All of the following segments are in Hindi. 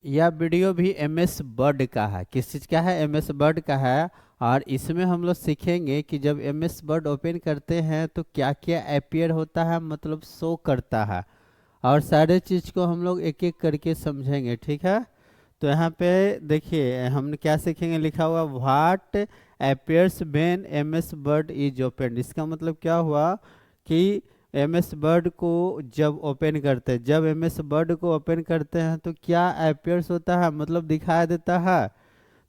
यह वीडियो भी एम एस वर्ड का है। किस चीज़ का है? एम एस वर्ड का है। और इसमें हम लोग सीखेंगे कि जब एम एस वर्ड ओपन करते हैं तो क्या क्या अपीयर होता है, मतलब शो करता है। और सारे चीज़ को हम लोग एक एक करके समझेंगे, ठीक है। तो यहाँ पे देखिए हम क्या सीखेंगे, लिखा हुआ what appears when M S Word is open. इसका मतलब क्या हुआ कि एम एस वर्ड को जब ओपन करते हैं, जब एम एस वर्ड को ओपन करते हैं तो क्या अपीयर्स होता है, मतलब दिखाई देता है।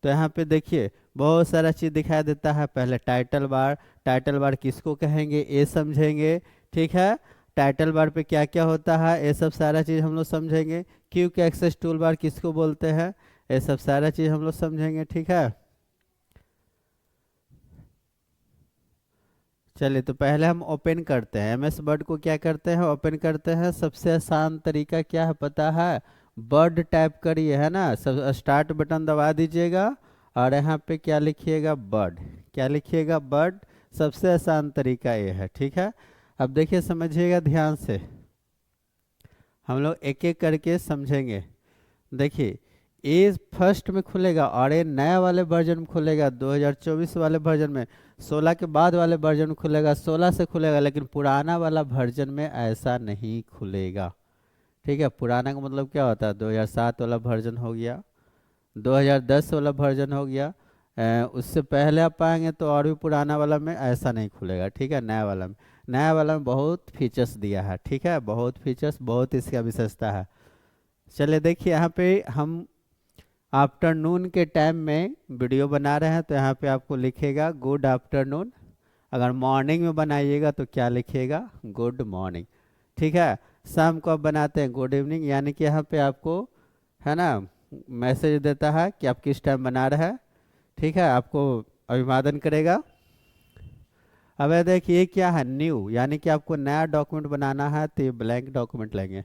तो यहाँ पे देखिए बहुत सारा चीज़ दिखाई देता है। पहले टाइटल बार, टाइटल बार किसको कहेंगे ये समझेंगे, ठीक है। टाइटल बार पे क्या क्या होता है ये सब सारा चीज़ हम लोग समझेंगे। क्विक एक्सेस टूल बार किसको बोलते हैं, ये सब सारा चीज़ हम लोग समझेंगे, ठीक है। चलिए तो पहले हम ओपन करते हैं एम एस वर्ड को। क्या करते हैं? ओपन करते हैं। सबसे आसान तरीका क्या है पता है? वर्ड टाइप करिए, है ना। सब स्टार्ट बटन दबा दीजिएगा और यहाँ पे क्या लिखिएगा? वर्ड। क्या लिखिएगा? वर्ड। सबसे आसान तरीका ये है, ठीक है। अब देखिए समझिएगा ध्यान से, हम लोग एक एक करके समझेंगे। देखिए ये फर्स्ट में खुलेगा और ये नया वाले वर्जन में खुलेगा 2024 वाले वर्जन में। 16 के बाद वाले वर्जन में खुलेगा, 16 से खुलेगा। लेकिन पुराना वाला वर्जन में ऐसा नहीं खुलेगा, ठीक है। पुराना का मतलब क्या होता है? 2007 वाला वर्जन हो गया, 2010 वाला वर्जन हो गया। उससे पहले आप पाएंगे तो और भी पुराना वाला में ऐसा नहीं खुलेगा, ठीक है। नया वाला में, नया वाला में बहुत फीचर्स दिया है, ठीक है। बहुत फीचर्स, बहुत इसका विशेषता है। चलिए देखिए यहाँ पे हम आफ्टरनून के टाइम में वीडियो बना रहे हैं तो यहाँ पे आपको लिखेगा गुड आफ्टरनून। अगर मॉर्निंग में बनाइएगा तो क्या लिखिएगा? गुड मॉर्निंग, ठीक है। शाम को आप बनाते हैं गुड इवनिंग, यानी कि यहाँ पे आपको, है ना, मैसेज देता है कि आप किस टाइम बना रहे हैं, ठीक है। आपको अभिवादन करेगा। अब ये देखिए ये क्या है? न्यू, यानी कि आपको नया डॉक्यूमेंट बनाना है तो ये ब्लैंक डॉक्यूमेंट लेंगे।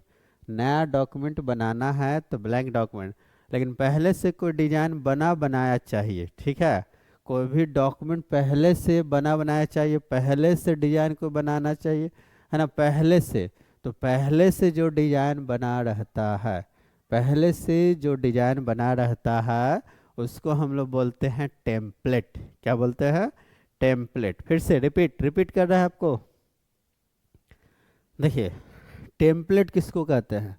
नया डॉक्यूमेंट बनाना है तो ब्लैंक डॉक्यूमेंट। लेकिन पहले से कोई डिजाइन बना बनाया चाहिए, ठीक है। कोई भी डॉक्यूमेंट पहले से बना बनाया चाहिए, पहले से डिजाइन को बनाना चाहिए, है ना, पहले से। तो पहले से जो डिजाइन बना रहता है, पहले से जो डिजाइन बना रहता है उसको हम लोग बोलते हैं टेम्पलेट। क्या बोलते हैं? टेम्पलेट। फिर से रिपीट रिपीट कर रहा है आपको। देखिए टेम्पलेट किसको कहते हैं?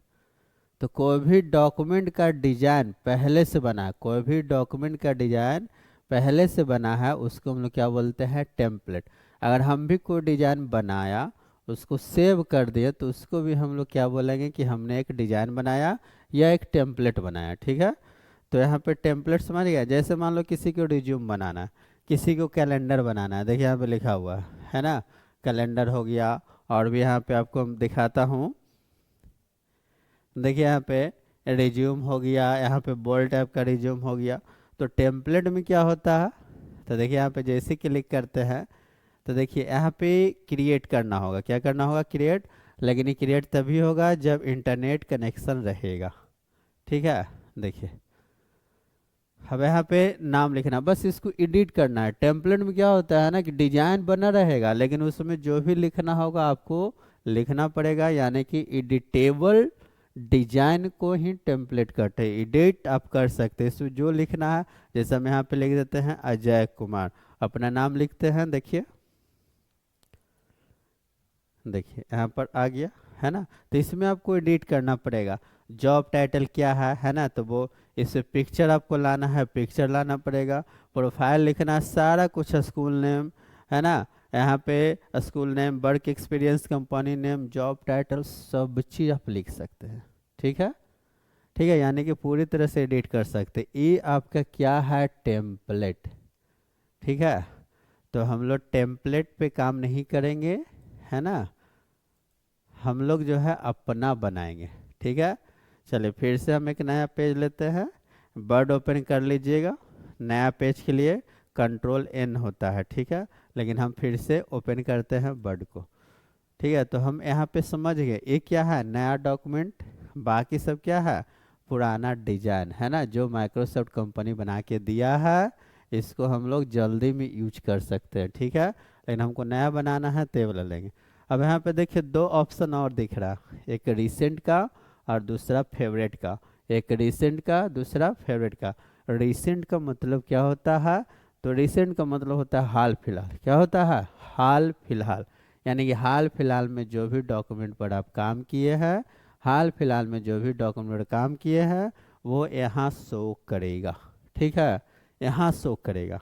तो कोई भी डॉक्यूमेंट का डिजाइन पहले से बना है, कोई भी डॉक्यूमेंट का डिजाइन पहले से बना है उसको हम लोग क्या बोलते हैं? टेम्पलेट। अगर हम भी कोई डिजाइन बनाया, उसको सेव कर दिए तो उसको भी हम लोग क्या बोलेंगे कि हमने एक डिजाइन बनाया या एक टेम्पलेट बनाया, ठीक है। तो यहाँ पे टेम्पलेट समझ गया। जैसे मान लो किसी को रिज्यूम बनाना है, किसी को कैलेंडर बनाना है, देखिए यहाँ पे लिखा हुआ है ना, कैलेंडर हो गया। और भी यहाँ पे आपको हम दिखाता हूँ। देखिए यहाँ पे रिज्यूम हो गया, यहाँ पे बोल्ड टाइप का रिज्यूम हो गया। तो टेम्पलेट में क्या होता है? तो देखिए यहाँ पे जैसे क्लिक करते हैं तो देखिए यहाँ पे क्रिएट करना होगा। क्या करना होगा? क्रिएट। लेकिन ये क्रिएट तभी होगा जब इंटरनेट कनेक्शन रहेगा, ठीक है। देखिए अब यहाँ पे नाम लिखना, बस इसको एडिट करना है। टेम्पलेट में क्या होता है ना कि डिजाइन बना रहेगा लेकिन उसमें जो भी लिखना होगा आपको लिखना पड़ेगा, यानी कि एडिटेबल डिजाइन को ही टेम्पलेट कहते हैं। एडिट आप कर सकते हैं इसमें जो लिखना है। जैसे हम यहाँ पे लिख देते हैं अजय कुमार, अपना नाम लिखते हैं। देखिए देखिए यहाँ पर आ गया, है ना। तो इसमें आपको एडिट करना पड़ेगा। जॉब टाइटल क्या है ना, तो वो इससे पिक्चर आपको लाना है, पिक्चर लाना पड़ेगा। प्रोफाइल लिखना है, सारा कुछ स्कूल नेम, है ना। यहाँ पे school name, work experience, company name, job title, सब चीज़ आप लिख सकते हैं, ठीक है। ठीक है, यानी कि पूरी तरह से एडिट कर सकते हैं। ये आपका क्या है? टेम्पलेट, ठीक है। तो हम लोग टेम्पलेट पे काम नहीं करेंगे, है ना। हम लोग जो है अपना बनाएंगे, ठीक है। चलिए फिर से हम एक नया पेज लेते हैं। वर्ड ओपन कर लीजिएगा। नया पेज के लिए कंट्रोल एन होता है, ठीक है। लेकिन हम फिर से ओपन करते हैं वर्ड को, ठीक है। तो हम यहाँ पे समझ गए ये क्या है? नया डॉक्यूमेंट। बाकी सब क्या है? पुराना डिजाइन, है ना, जो माइक्रोसॉफ्ट कंपनी बना के दिया है। इसको हम लोग जल्दी में यूज कर सकते हैं, ठीक है। लेकिन हमको नया बनाना है तो ये वाला लेंगे। अब यहाँ पे देखिए दो ऑप्शन और दिख रहा है, एक रिसेंट का और दूसरा फेवरेट का। एक रिसेंट का, दूसरा फेवरेट का। रिसेंट का मतलब क्या होता है? तो रिसेंट का मतलब होता है हाल फिलहाल। क्या होता है? हाल फिलहाल। यानी कि हाल फिलहाल में जो भी डॉक्यूमेंट पर आप काम किए हैं, हाल फिलहाल में जो भी डॉक्यूमेंट पर काम किए हैं, वो यहाँ शो करेगा। ठीक है, यहाँ शो करेगा।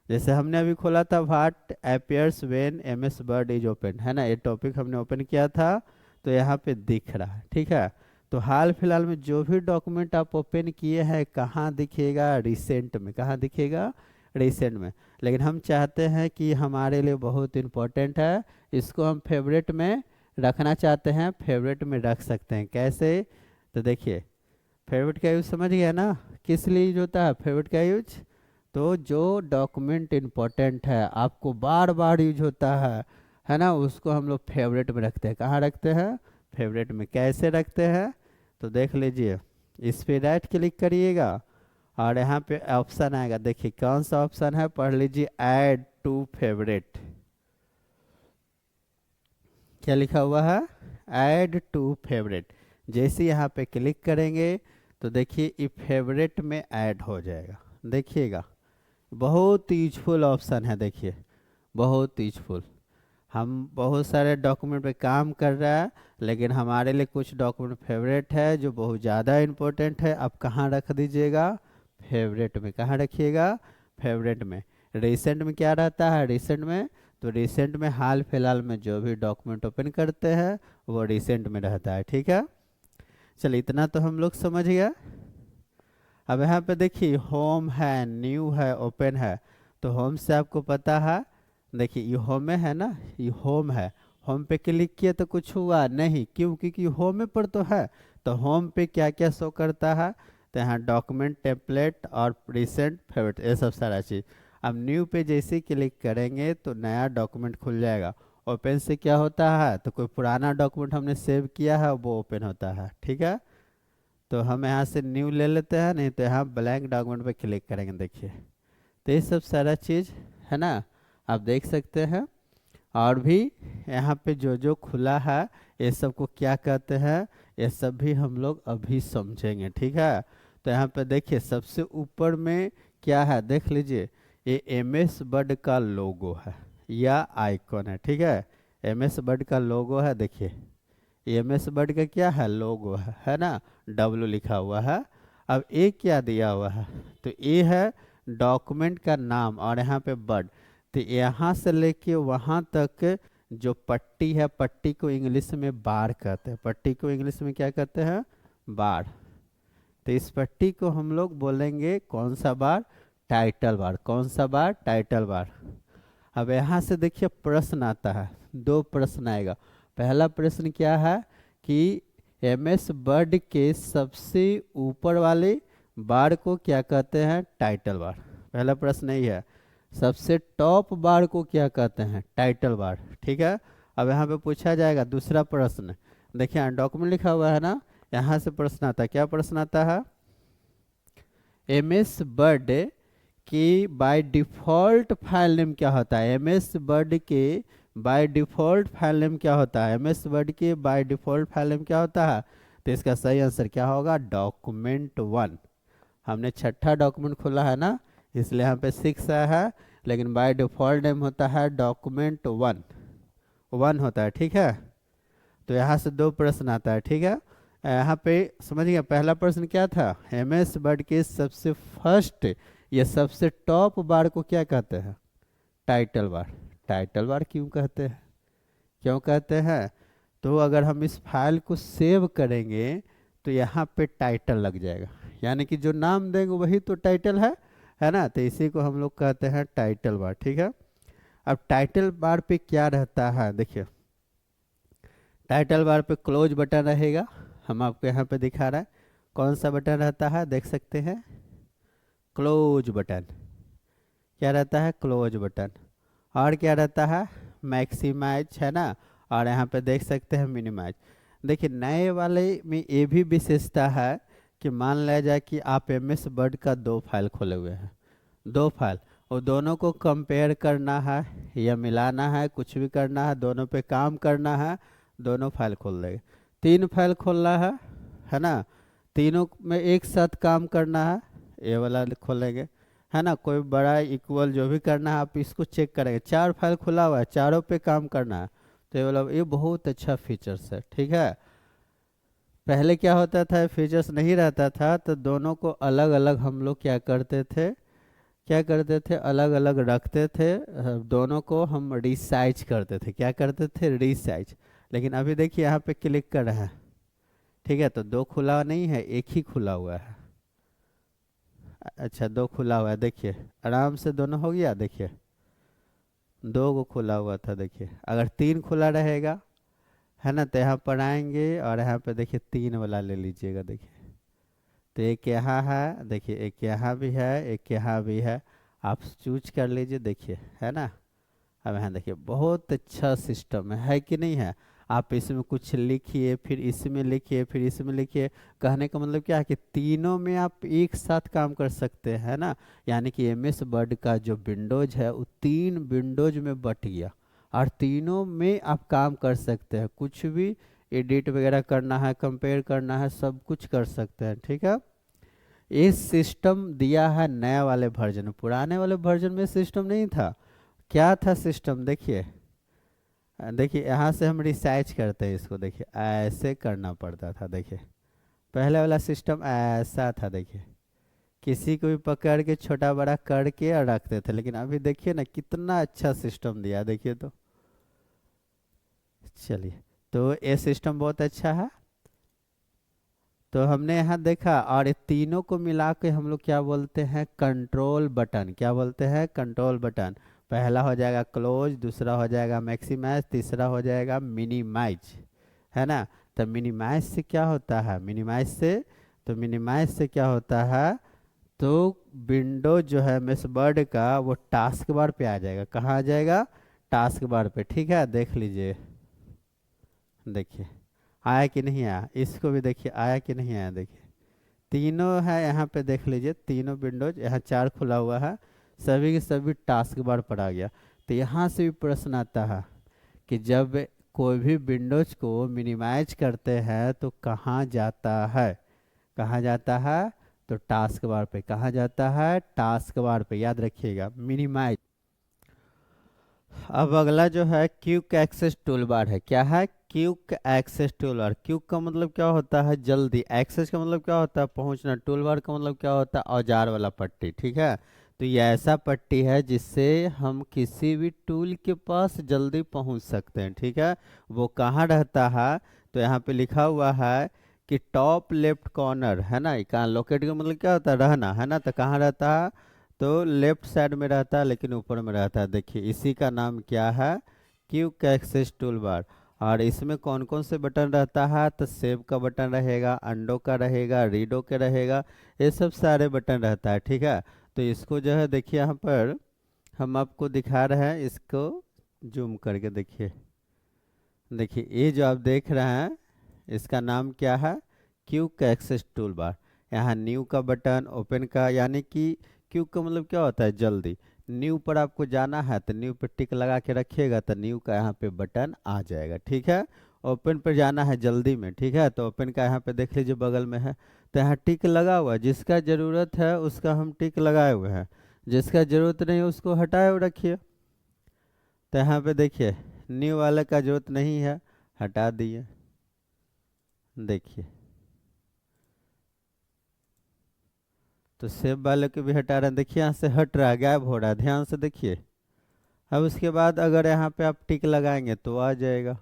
जैसे हमने अभी खोला था what appears when M S Word is open, है ना, ये टॉपिक हमने ओपन किया था, तो यहाँ पे दिख रहा है। ठीक है, तो हाल फिलहाल में जो भी डॉक्यूमेंट आप ओपन किए हैं कहाँ दिखेगा? रिसेंट में। कहाँ दिखेगा? रिसेंट में। लेकिन हम चाहते हैं कि हमारे लिए बहुत इंपॉर्टेंट है, इसको हम फेवरेट में रखना चाहते हैं। फेवरेट में रख सकते हैं कैसे? तो देखिए, फेवरेट का यूज समझ गया ना, किस लिए यूज होता है फेवरेट का यूज? तो जो डॉक्यूमेंट इम्पोर्टेंट है, आपको बार बार यूज होता है ना, उसको हम लोग फेवरेट में रखते हैं। कहाँ रखते हैं? फेवरेट में। कैसे रखते हैं? तो देख लीजिए, इस पे राइट क्लिक करिएगा और यहाँ पे ऑप्शन आएगा। देखिए कौन सा ऑप्शन है, पढ़ लीजिए, ऐड टू फेवरेट। क्या लिखा हुआ है? Add to favourite. जैसे यहाँ पे क्लिक करेंगे तो देखिए ये फेवरेट में ऐड हो जाएगा। देखिएगा, बहुत यूजफुल ऑप्शन है। देखिए, बहुत यूजफुल। हम बहुत सारे डॉक्यूमेंट पे काम कर रहा है, लेकिन हमारे लिए कुछ डॉक्यूमेंट फेवरेट है जो बहुत ज़्यादा इम्पोर्टेंट है। आप कहाँ रख दीजिएगा? फेवरेट में। कहाँ रखिएगा? फेवरेट में। रिसेंट में क्या रहता है? रिसेंट में, तो रिसेंट में हाल फिलहाल में जो भी डॉक्यूमेंट ओपन करते हैं वो रिसेंट में रहता है। ठीक है, चलिए इतना तो हम लोग समझ गया। अब यहाँ पे देखिए, होम है, न्यू है, ओपन है। तो होम से आपको पता है, देखिए ये होम में है ना, ये होम है। होम पे क्लिक किया तो कुछ हुआ नहीं, क्यों? क्योंकि होम पर तो है। तो होम पे क्या क्या शो करता है? तो यहाँ डॉक्यूमेंट, टेम्पलेट और रिसेंट, फेवरेट, ये सब सारा चीज़। अब न्यू पे जैसे ही क्लिक करेंगे तो नया डॉक्यूमेंट खुल जाएगा। ओपन से क्या होता है? तो कोई पुराना डॉक्यूमेंट हमने सेव किया है वो ओपन होता है। ठीक है, तो हम यहाँ से न्यू ले लेते हैं, नहीं तो यहाँ ब्लैंक डॉक्यूमेंट पे क्लिक करेंगे। देखिए, तो ये सब सारा चीज़ है ना, आप देख सकते हैं। और भी यहाँ पे जो जो खुला है ये सब को क्या कहते हैं, ये सब भी हम लोग अभी समझेंगे। ठीक है, तो यहाँ पे देखिए सबसे ऊपर में क्या है, देख लीजिए, ये एम एस वर्ड का लोगो है या आइकॉन है। ठीक है, एम एस वर्ड का लोगो है। देखिए एम एस वर्ड का क्या है? लोगो है ना, डब्लू लिखा हुआ है। अब ए क्या दिया हुआ है? तो ए है डॉक्यूमेंट का नाम और यहाँ पे वर्ड। तो यहाँ से लेके वहाँ तक जो पट्टी है, पट्टी को इंग्लिश में बार कहते हैं। पट्टी को इंग्लिश में क्या कहते हैं? बार। तो इस पट्टी को हम लोग बोलेंगे कौन सा बार? Title bar. कौन सा बार? Title bar. अब यहाँ से देखिए प्रश्न आता है, दो प्रश्न आएगा। पहला प्रश्न क्या है कि एम एस वर्ड के सबसे ऊपर वाले बार को क्या कहते हैं? Title bar. पहला प्रश्न यही है। सबसे टॉप बार को क्या कहते हैं? Title bar. ठीक है, अब यहाँ पे पूछा जाएगा दूसरा प्रश्न। देखिए यहाँ डॉक्यूमेंट लिखा हुआ है ना, यहाँ से प्रश्न आता है। क्या प्रश्न आता है? एम एस वर्ड कि बाय डिफ़ॉल्ट फाइल नेम क्या होता है? एम एस वर्ड के बाय डिफ़ॉल्ट फाइल नेम क्या होता है? एम एस वर्ड के बाय डिफ़ॉल्ट फाइल नेम क्या होता है? तो इसका सही आंसर क्या होगा? डॉक्यूमेंट 1। हमने छठा डॉक्यूमेंट खोला है ना, इसलिए यहाँ पे 6 आया है, लेकिन बाय डिफ़ॉल्ट नेम होता है डॉक्यूमेंट 1। 1 होता है। ठीक है, तो यहाँ से दो प्रश्न आता है। ठीक है, यहाँ पे समझिए पहला प्रश्न क्या था? एम एस वर्ड के सबसे फर्स्ट या सबसे टॉप बार को क्या कहते हैं? Title bar. टाइटल बार क्यों कहते हैं? क्यों कहते हैं? तो अगर हम इस फाइल को सेव करेंगे तो यहाँ पे टाइटल लग जाएगा, यानी कि जो नाम देंगे वही तो टाइटल है ना, तो इसी को हम लोग कहते हैं टाइटल बार। ठीक है, अब टाइटल बार पे क्या रहता है? देखिए टाइटल बार पे क्लोज बटन रहेगा, हम आपको यहाँ पे दिखा रहा है। कौन सा बटन रहता है? देख सकते हैं, क्लोज बटन। क्या रहता है? Close button. और क्या रहता है? मैक्सिमाइज, है ना, और यहाँ पे देख सकते हैं मिनिमाइज। देखिए नए वाले में ये भी विशेषता है कि मान लिया जाए कि आप एम एस वर्ड का दो फाइल खोले हुए हैं, दो फाइल, और दोनों को कंपेयर करना है या मिलाना है, कुछ भी करना है, दोनों पे काम करना है, दोनों फाइल खोल देंगे। तीन फाइल खोलना है ना, तीनों में एक साथ काम करना है, ये वाला खोलेंगे, है ना, कोई बड़ा इक्वल जो भी करना है आप इसको चेक करेंगे, 4 फाइल खुला हुआ है, चारों पे काम करना है। तो ये वाला ये बहुत अच्छा फीचर्स है, ठीक है। पहले क्या होता था, फीचर्स नहीं रहता था तो दोनों को अलग अलग हम लोग क्या करते थे, अलग अलग रखते थे, दोनों को हम रिसाइज करते थे, क्या करते थे, रिसाइज। लेकिन अभी देखिए यहाँ पे क्लिक कर रहे हैं, ठीक है, तो दो खुला नहीं है, एक ही खुला हुआ है। अच्छा, दो खुला हुआ है, देखिए आराम से दोनों हो गया, देखिए दो को खुला हुआ था, देखिए अगर तीन खुला रहेगा, है ना, तो यहाँ पर आएंगे और यहाँ पे देखिए तीन वाला ले लीजिएगा, देखिए तो एक यहाँ है, देखिए एक यहाँ भी है, एक यहाँ भी है, आप चूज कर लीजिए, देखिए है ना। अब यहाँ देखिए बहुत अच्छा सिस्टम है कि नहीं है। आप इसमें कुछ लिखिए, फिर इसमें लिखिए, फिर इसमें लिखिए, कहने का मतलब क्या है कि तीनों में आप एक साथ काम कर सकते हैं ना। यानी कि एमएस वर्ड का जो विंडोज है वो 3 विंडोज में बट गया, और तीनों में आप काम कर सकते हैं, कुछ भी एडिट वगैरह करना है, कंपेयर करना है, सब कुछ कर सकते हैं, ठीक है। ये सिस्टम दिया है नया वाले वर्जन में, पुराने वाले वर्जन में सिस्टम नहीं था। क्या था सिस्टम, देखिए देखिए यहाँ से हम रिसाइज करते हैं इसको, देखिए ऐसे करना पड़ता था, देखिए पहले वाला सिस्टम ऐसा था, देखिए किसी को भी पकड़ के छोटा बड़ा करके और रखते थे। लेकिन अभी देखिए ना कितना अच्छा सिस्टम दिया, देखिए तो। चलिए, तो ये सिस्टम बहुत अच्छा है। तो हमने यहाँ देखा, और ये तीनों को मिला के हम लोग क्या बोलते हैं, कंट्रोल बटन, क्या बोलते हैं, कंट्रोल बटन। पहला हो जाएगा क्लोज, दूसरा हो जाएगा मैक्सिमाइज, तीसरा हो जाएगा मिनिमाइज, है ना। तो मिनिमाइज से क्या होता है, मिनिमाइज से क्या होता है, तो विंडो जो है मेस वर्ड का वो टास्क बार पे आ जाएगा, कहाँ आ जाएगा, टास्क बार पे, ठीक है। देख लीजिए, देखिए आया कि नहीं आया, इसको भी देखिए आया कि नहीं आया, देखिए तीनों है यहाँ पे, देख लीजिए तीनों विंडोज, यहाँ 4 खुला हुआ है, सभी के सभी टास्क बार पर आ गया। तो यहाँ से भी प्रश्न आता है कि जब कोई भी विंडोज को मिनिमाइज करते हैं तो कहाँ जाता है, कहाँ जाता है, तो टास्क बार पे, कहाँ जाता है, टास्क बार पे, याद रखिएगा मिनिमाइज। अब अगला जो है क्विक एक्सेस टूल बार है, क्या है, quick access tool bar. Quick का मतलब क्या होता है, जल्दी, एक्सेस का मतलब क्या होता है, पहुंचना, टूल बार का मतलब क्या होता है, औजार वाला पट्टी, ठीक है। तो ये ऐसा पट्टी है जिससे हम किसी भी टूल के पास जल्दी पहुंच सकते हैं, ठीक है। वो कहाँ रहता है, तो यहाँ पे लिखा हुआ है कि टॉप लेफ्ट कॉर्नर, है ना। कहाँ लोकेट का मतलब क्या होता है, रहना, है ना। तो कहाँ रहता है, तो लेफ्ट साइड में रहता है, लेकिन ऊपर में रहता है, देखिए इसी का नाम क्या है, क्विक एक्सेस टूल बार। और इसमें कौन कौन से बटन रहता है, तो सेव का बटन रहेगा, अंडो का रहेगा, रीडो के रहेगा, ये सब सारे बटन रहता है, ठीक है। तो इसको जो है देखिए यहाँ पर हम आपको दिखा रहे हैं, इसको जूम करके देखिए, देखिए ये जो आप देख रहे हैं इसका नाम क्या है, क्विक एक्सेस टूल बार। यहाँ न्यू का बटन, ओपन का, यानी कि क्विक का मतलब क्या होता है, जल्दी। न्यू पर आपको जाना है तो न्यू पर टिक लगा के रखिएगा, तो न्यू का यहाँ पे बटन आ जाएगा, ठीक है। ओपन पर जाना है जल्दी में, ठीक है, तो ओपन का यहाँ पे देख लीजिए बगल में है, तो यहाँ टिक लगा हुआ है, जिसका ज़रूरत है उसका हम टिक लगाए हुए हैं, जिसका ज़रूरत नहीं है उसको हटाए हुए रखिए। तो यहाँ पे देखिए न्यू वाले का जरूरत नहीं है, हटा दिए, देखिए। तो सेब वाले को भी हटा रहे हैं, देखिए यहाँ से हट रहा है, गायब हो रहा है, ध्यान से देखिए। अब उसके बाद अगर यहाँ पे आप टिक लगाएंगे तो आ जाएगा,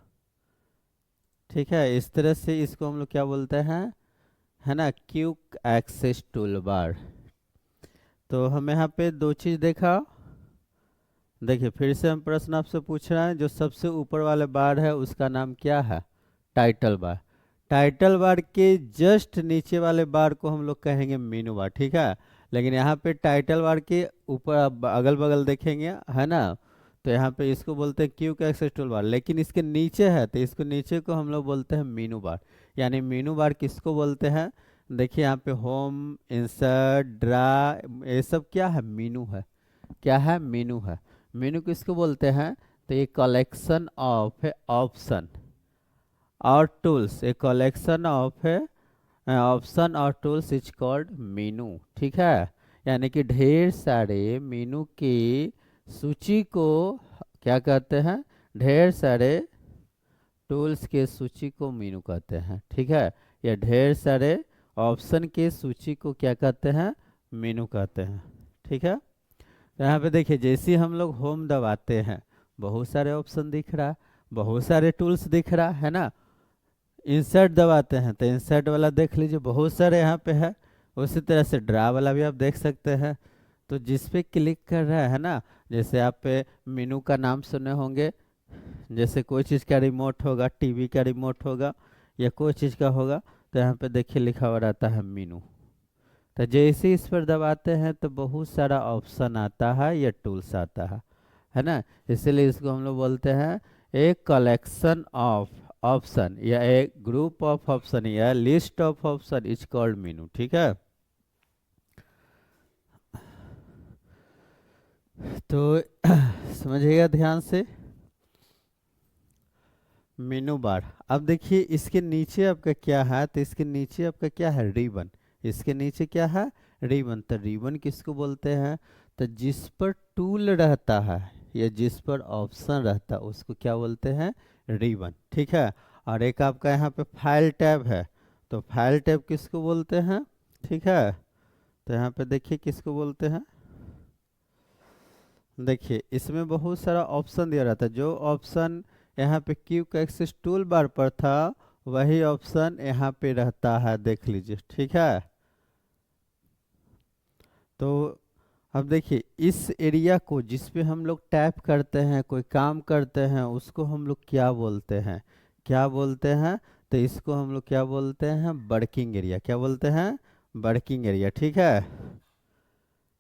ठीक है। इस तरह से इसको हम लोग क्या बोलते हैं, है ना, क्विक एक्सेस टूल बार। तो हम यहाँ पे दो चीज़ देखा, देखिए फिर से हम प्रश्न आपसे पूछ रहे हैं, जो सबसे ऊपर वाले बार है उसका नाम क्या है, टाइटल बार। टाइटल बार के जस्ट नीचे वाले बार को हम लोग कहेंगे मेनू बार, ठीक है। लेकिन यहाँ पे टाइटल बार के ऊपर आप अगल बगल देखेंगे, है ना, तो यहाँ पे इसको बोलते हैं क्विक एक्सेस टूल बार, लेकिन इसके नीचे है तो इसको नीचे को हम लोग बोलते हैं मेनू बार। यानी मेनू बार किसको बोलते हैं, देखिए यहाँ पे होम, इंसर्ट, ड्रा, ये सब क्या है, मेनू है, क्या है, मेनू है। मेनू किसको बोलते हैं, तो ये कलेक्शन ऑफ ऑप्शन और tools, a collection of option और टूल्स इज कॉल्ड मेनू। ठीक है, यानी कि ढेर सारे मेनू की सूची को क्या कहते हैं, ढेर सारे टूल्स के सूची को मेनू कहते हैं। ठीक है, या ढेर सारे ऑप्शन के सूची को क्या कहते हैं, मेनू कहते हैं। ठीक है, तो यहाँ पे देखिए जैसे ही हम लोग होम दबाते हैं बहुत सारे ऑप्शन दिख रहा है, बहुत सारे टूल्स दिख रहा है ना। इंसर्ट दबाते हैं तो इंसर्ट वाला देख लीजिए बहुत सारे यहाँ पे है। उसी तरह से ड्रा वाला भी आप देख सकते हैं। तो जिस पे क्लिक कर रहा है ना, जैसे आप पे मेनू का नाम सुने होंगे, जैसे कोई चीज़ का रिमोट होगा, टीवी का रिमोट होगा या कोई चीज़ का होगा, तो यहाँ पे देखिए लिखा हुआ रहता है मेनू। तो जैसे इस पर दबाते हैं तो बहुत सारा ऑप्शन आता है या टूल्स आता है ना। इसीलिए इसको हम लोग बोलते हैं एक कलेक्शन ऑफ ऑप्शन या एक ग्रुप ऑफ ऑप्शन या list of option is called मेनू। ठीक है, तो समझिएगा ध्यान से। मेनू बार, अब देखिए इसके नीचे आपका क्या है, तो इसके नीचे आपका क्या है, रिबन। इसके नीचे क्या है, रिबन। तो रिबन किसको बोलते हैं, तो जिस पर टूल रहता है या जिस पर ऑप्शन रहता है उसको क्या बोलते हैं, रिबन। ठीक है, और एक आपका यहाँ पे फाइल टैब है, तो फाइल टैब किसको बोलते हैं। ठीक है, तो यहाँ पे देखिए किसको बोलते हैं, देखिए इसमें बहुत सारा ऑप्शन दिया रहता है। जो ऑप्शन यहाँ पे क्विक एक्सेस टूल बार पर था वही ऑप्शन यहाँ पे रहता है, देख लीजिए। ठीक है, तो अब देखिए इस एरिया को जिस पे हम लोग टैप करते हैं कोई काम करते हैं उसको हम लोग क्या बोलते हैं, क्या बोलते हैं, तो इसको हम लोग क्या बोलते हैं, वर्किंग एरिया। क्या बोलते हैं, वर्किंग एरिया। ठीक है,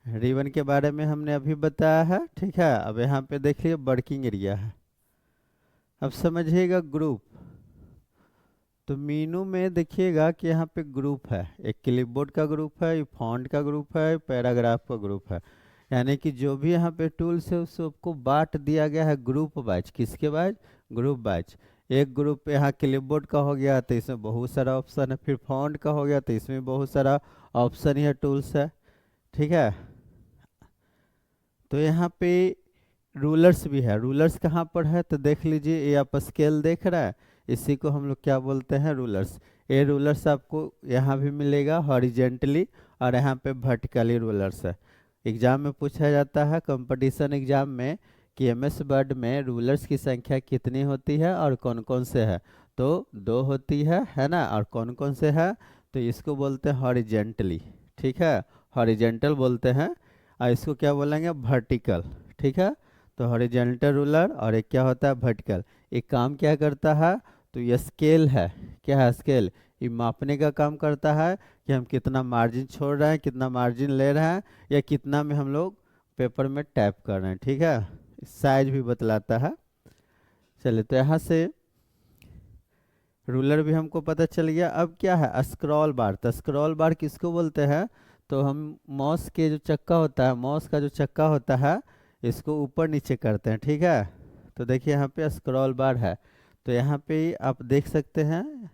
रिबन के बारे में हमने अभी बताया है। ठीक है, अब यहाँ पे देखिए वर्किंग एरिया है। अब समझिएगा ग्रुप, तो मीनू में देखिएगा कि यहाँ पे ग्रुप है, एक क्लिपबोर्ड का ग्रुप है, फॉन्ट का ग्रुप है, पैराग्राफ का ग्रुप है। यानी कि जो भी यहाँ पे टूल्स है उस सबको बांट दिया गया है ग्रुप वाइज। किसके वाइज, ग्रुप वाइज। एक ग्रुप यहाँ क्लिपबोर्ड का हो गया तो इसमें बहुत सारा ऑप्शन है, फिर फॉन्ट का हो गया तो इसमें बहुत सारा ऑप्शन या टूल्स है। ठीक है, तो यहाँ पे रूलर्स भी है। रूलर्स कहाँ पर है, तो देख लीजिए ये आप स्केल देख रहा है, इसी को हम लोग क्या बोलते हैं, रूलर्स। ये रूलर्स आपको यहाँ भी मिलेगा हॉरिजेंटली और यहाँ पे वर्टिकली रूलर्स है। एग्जाम में पूछा जाता है कंपटीशन एग्जाम में कि एमएस वर्ड में रूलर्स की संख्या कितनी होती है और कौन कौन से है, तो 2 होती है ना। और कौन कौन से है, तो इसको बोलते हैं हॉरिजेंटली। ठीक है, हॉरिजेंटल बोलते हैं, और इसको क्या बोलेंगे, वर्टिकल। ठीक है, तो हॉरिजेंटल रूलर और एक क्या होता है, वर्टिकल। एक काम क्या करता है, तो ये स्केल है। क्या है, स्केल। ये मापने का काम करता है कि हम कितना मार्जिन छोड़ रहे हैं, कितना मार्जिन ले रहे हैं, या कितना में हम लोग पेपर में टैप कर रहे हैं। ठीक है, साइज भी बतलाता है। चलिए, तो यहाँ से रूलर भी हमको पता चल गया। अब क्या है, स्क्रॉल बार। तो स्क्रॉल बार किसको बोलते हैं, तो हम माउस के जो चक्का होता है, माउस का जो चक्का होता है इसको ऊपर नीचे करते हैं। ठीक है, तो देखिए यहाँ पे स्क्रॉल बार है, तो यहाँ पे आप देख सकते हैं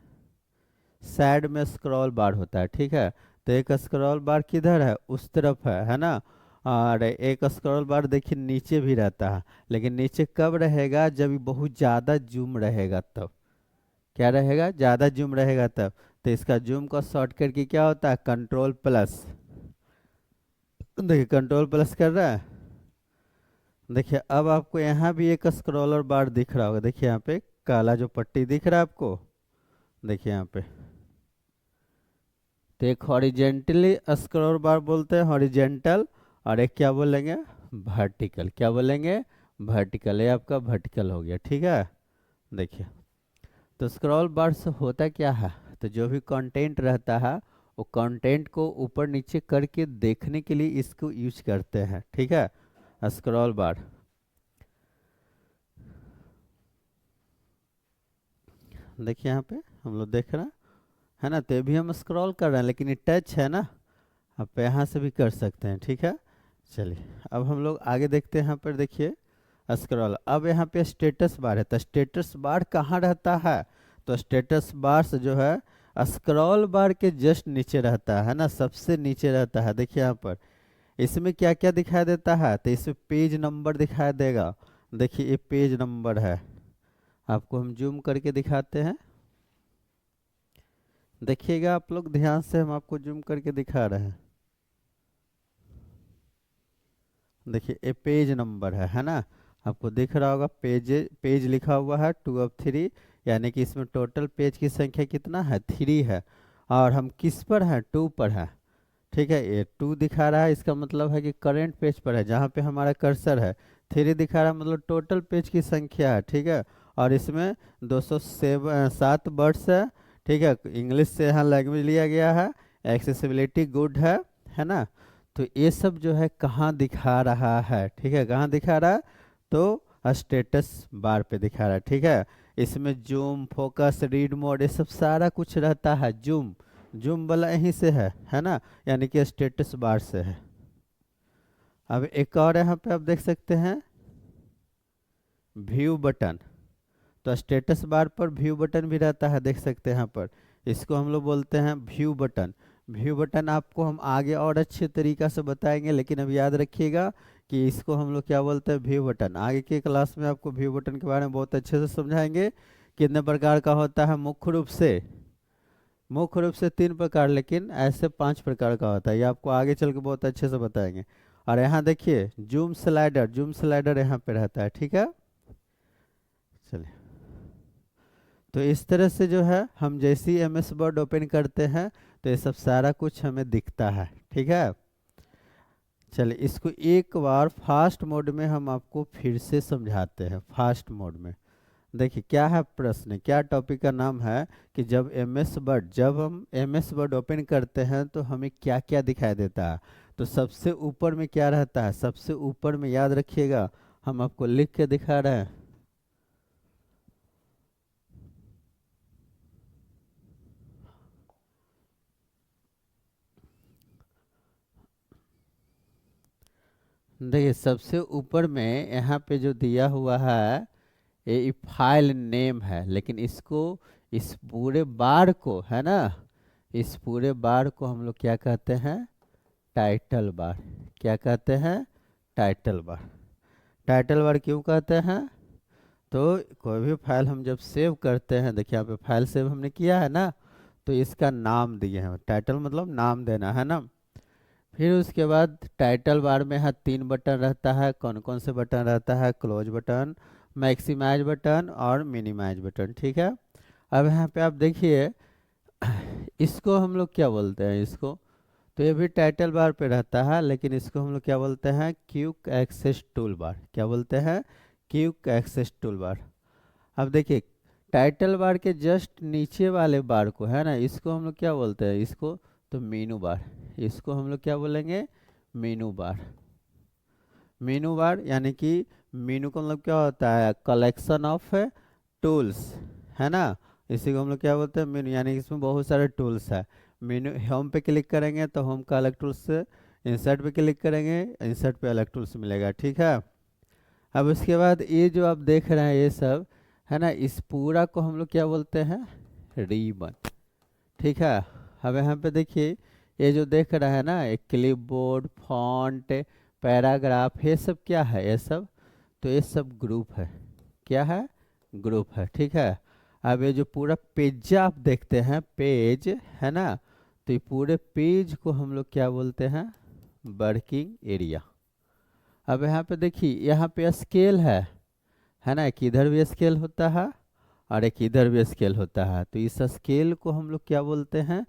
साइड में स्क्रॉल बार होता है। ठीक है, तो एक स्क्रॉल बार किधर है, उस तरफ है ना। और एक स्क्रॉल बार देखिए नीचे भी रहता है, लेकिन नीचे कब रहेगा, जब ये बहुत ज़्यादा जूम रहेगा तब। क्या रहेगा, ज़्यादा जूम रहेगा तब। तो इसका जूम का शॉर्टकट की क्या होता है, कंट्रोल प्लस। देखिए कंट्रोल प्लस कर रहा है। देखिए अब आपको यहाँ भी एक स्क्रॉलर बार दिख रहा होगा, देखिए यहाँ पे काला जो पट्टी दिख रहा है आपको, देखिए यहाँ पे। तो एक हॉरिजेंटली स्क्रॉल बार बोलते हैं, हॉरिजेंटल, और एक क्या बोलेंगे, वर्टिकल। क्या बोलेंगे, वर्टिकल। ये आपका वर्टिकल हो गया। ठीक है, देखिए तो स्क्रॉल बार से होता क्या है, तो जो भी कंटेंट रहता है वो कंटेंट को ऊपर नीचे करके देखने के लिए इसको यूज करते हैं। ठीक है, स्क्रॉल बार। देखिए यहाँ पे हम लोग देख रहे हैं है ना, तो ये भी हम स्क्रॉल कर रहे हैं लेकिन ये टच है ना, आप यहाँ से भी कर सकते हैं। ठीक है, चलिए अब हम लोग आगे देखते हैं। यहाँ पर देखिए स्क्रॉल। अब यहाँ पे स्टेटस बार है, तो स्टेटस बार कहाँ रहता है, तो स्टेटस बार से जो है स्क्रॉल बार के जस्ट नीचे रहता है ना, सबसे नीचे रहता है। देखिए यहाँ पर इसमें क्या क्या दिखाई देता है, तो इसमें पेज नंबर दिखाई देगा। देखिए ये पेज नंबर है, आपको हम जूम करके दिखाते हैं, देखिएगा आप लोग ध्यान से, हम आपको जूम करके दिखा रहे हैं। देखिए ये पेज नंबर है ना, आपको दिख रहा होगा पेज, पेज लिखा हुआ है 2 of 3, यानी कि इसमें टोटल पेज की संख्या कितना है, 3 है। और हम किस पर हैं, 2 पर है। ठीक है, ये 2 दिखा रहा है, इसका मतलब है कि करेंट पेज पर है जहाँ पे हमारा कर्सर है। 3 दिखा रहा है मतलब टोटल पेज की संख्या है। ठीक है, और इसमें 207 वर्ड्स है। ठीक है, इंग्लिश से यहाँ लैंग्वेज लिया गया है, एक्सेसिबिलिटी गुड है ना। तो ये सब जो है कहाँ दिखा रहा है, ठीक है, कहाँ दिखा रहा है, तो स्टेटस बार पे दिखा रहा है। ठीक है, इसमें जूम, फोकस, रीड मोड, ये सब सारा कुछ रहता है। जूम, जूम वाला यहीं से है ना, यानी कि स्टेटस बार से है। अब एक और यहाँ पे आप देख सकते हैं व्यू बटन, तो स्टेटस बार पर व्यू बटन भी रहता है, देख सकते हैं यहाँ पर, इसको हम लोग बोलते हैं व्यू बटन। व्यू बटन आपको हम आगे और अच्छे तरीका से बताएंगे, लेकिन अब याद रखिएगा कि इसको हम लोग क्या बोलते हैं, व्यू बटन। आगे के क्लास में आपको व्यू बटन के बारे में बहुत अच्छे से समझाएंगे, कितने प्रकार का होता है। मुख्य रूप से 3 प्रकार, लेकिन ऐसे 5 प्रकार का होता है, ये आपको आगे चल के बहुत अच्छे से बताएंगे। और यहाँ देखिए जूम स्लाइडर, जूम स्लाइडर यहाँ पे रहता है। ठीक है, चलिए, तो इस तरह से जो है हम जैसे ही MS वर्ड ओपन करते हैं तो ये सब सारा कुछ हमें दिखता है। ठीक है, चलिए इसको एक बार फास्ट मोड में हम आपको फिर से समझाते हैं। फास्ट मोड में देखिए क्या है प्रश्न, क्या टॉपिक का नाम है कि जब हम MS वर्ड ओपन करते हैं तो हमें क्या क्या दिखाई देता है। तो सबसे ऊपर में क्या रहता है, सबसे ऊपर में याद रखिएगा, हम आपको लिख के दिखा रहे हैं। देखिए सबसे ऊपर में यहाँ पे जो दिया हुआ है ये फाइल नेम है, लेकिन इसको, इस पूरे बार को है ना, इस पूरे बार को हम लोग क्या कहते हैं, टाइटल बार। क्या कहते हैं, टाइटल बार। टाइटल बार क्यों कहते हैं, तो कोई भी फाइल हम जब सेव करते हैं, देखिए यहाँ पे फाइल सेव हमने किया है ना, तो इसका नाम दिए हैं, टाइटल मतलब नाम देना है ना। फिर उसके बाद टाइटल बार में यहाँ 3 बटन रहता है। कौन कौन से बटन रहता है, क्लोज बटन, मैक्सिमाइज बटन और मिनिमाइज बटन। ठीक है, अब यहाँ पे आप देखिए इसको हम लोग क्या बोलते हैं, इसको, तो ये भी टाइटल बार पे रहता है, लेकिन इसको हम लोग क्या बोलते हैं, क्विक एक्सेस टूल बार। क्या बोलते हैं, क्विक एक्सेस टूल बार। अब देखिए टाइटल बार के जस्ट नीचे वाले बार को है ना, इसको हम लोग क्या बोलते हैं, इसको तो मीनू बार। इसको हम लोग क्या बोलेंगे, मीनू बार। मीनू बार यानी कि मीनू का मतलब क्या होता है, कलेक्शन ऑफ टूल्स, है ना। इसी को हम लोग क्या बोलते हैं, मीनू, यानी कि इसमें बहुत सारे टूल्स है। मीनू, होम पे क्लिक करेंगे तो होम का अलग टूल्स, इंसर्ट पे क्लिक करेंगे इंसर्ट पे अलग टूल्स मिलेगा। ठीक है, अब उसके बाद ये जो आप देख रहे हैं ये सब है ना, इस पूरा को हम लोग क्या बोलते हैं, रिबन। ठीक है, अब यहाँ पे देखिए ये जो देख रहा है ना, एक क्लिपबोर्ड, फॉन्ट, पैराग्राफ, ये सब क्या है, ये सब, तो ये सब ग्रुप है। क्या है, ग्रुप है। ठीक है, अब ये जो पूरा पेज आप देखते हैं, पेज है ना, तो ये पूरे पेज को हम लोग क्या बोलते हैं, वर्किंग एरिया। अब यहाँ पे देखिए यहाँ पे स्केल है ना, एक इधर भी स्केल होता है और एक इधर भी स्केल होता है। तो इस स्केल को हम लोग क्या बोलते हैं,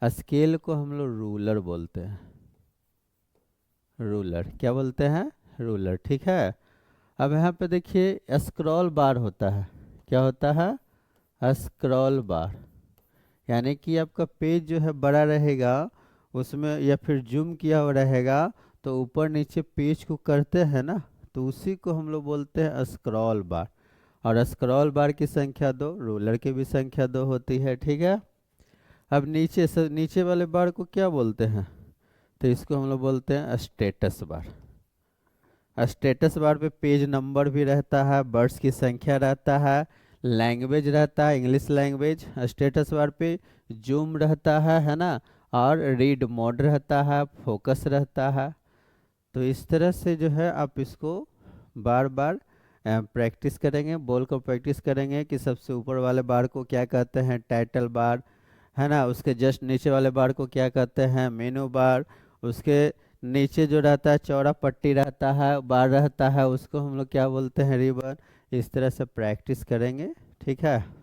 स्केल को हम लोग रूलर बोलते हैं। रूलर, क्या बोलते हैं, रूलर। ठीक है, अब यहाँ पे देखिए स्क्रॉल बार होता है। क्या होता है, स्क्रॉल बार, यानी कि आपका पेज जो है बड़ा रहेगा उसमें, या फिर जूम किया हुआ रहेगा, तो ऊपर नीचे पेज को करते हैं ना, तो उसी को हम लोग बोलते हैं स्क्रॉल बार। और स्क्रॉल बार की संख्या 2, रूलर की भी संख्या 2 होती है। ठीक है, अब नीचे से नीचे वाले बार को क्या बोलते हैं, तो इसको हम लोग बोलते हैं स्टेटस बार। स्टेटस बार पे पेज नंबर भी रहता है, वर्ड्स की संख्या रहता है, लैंग्वेज रहता है इंग्लिश लैंग्वेज स्टेटस बार पे, जूम रहता है ना, और रीड मोड रहता है, फोकस रहता है। तो इस तरह से जो है आप इसको बार बार प्रैक्टिस करेंगे, बोल कर प्रैक्टिस करेंगे कि सबसे ऊपर वाले बार को क्या कहते हैं, टाइटल बार, है ना, उसके जस्ट नीचे वाले बार को क्या कहते हैं, मेनू बार, उसके नीचे जो रहता है चौड़ा पट्टी रहता है बार रहता है, उसको हम लोग क्या बोलते हैं, रिबन। इस तरह से प्रैक्टिस करेंगे, ठीक है।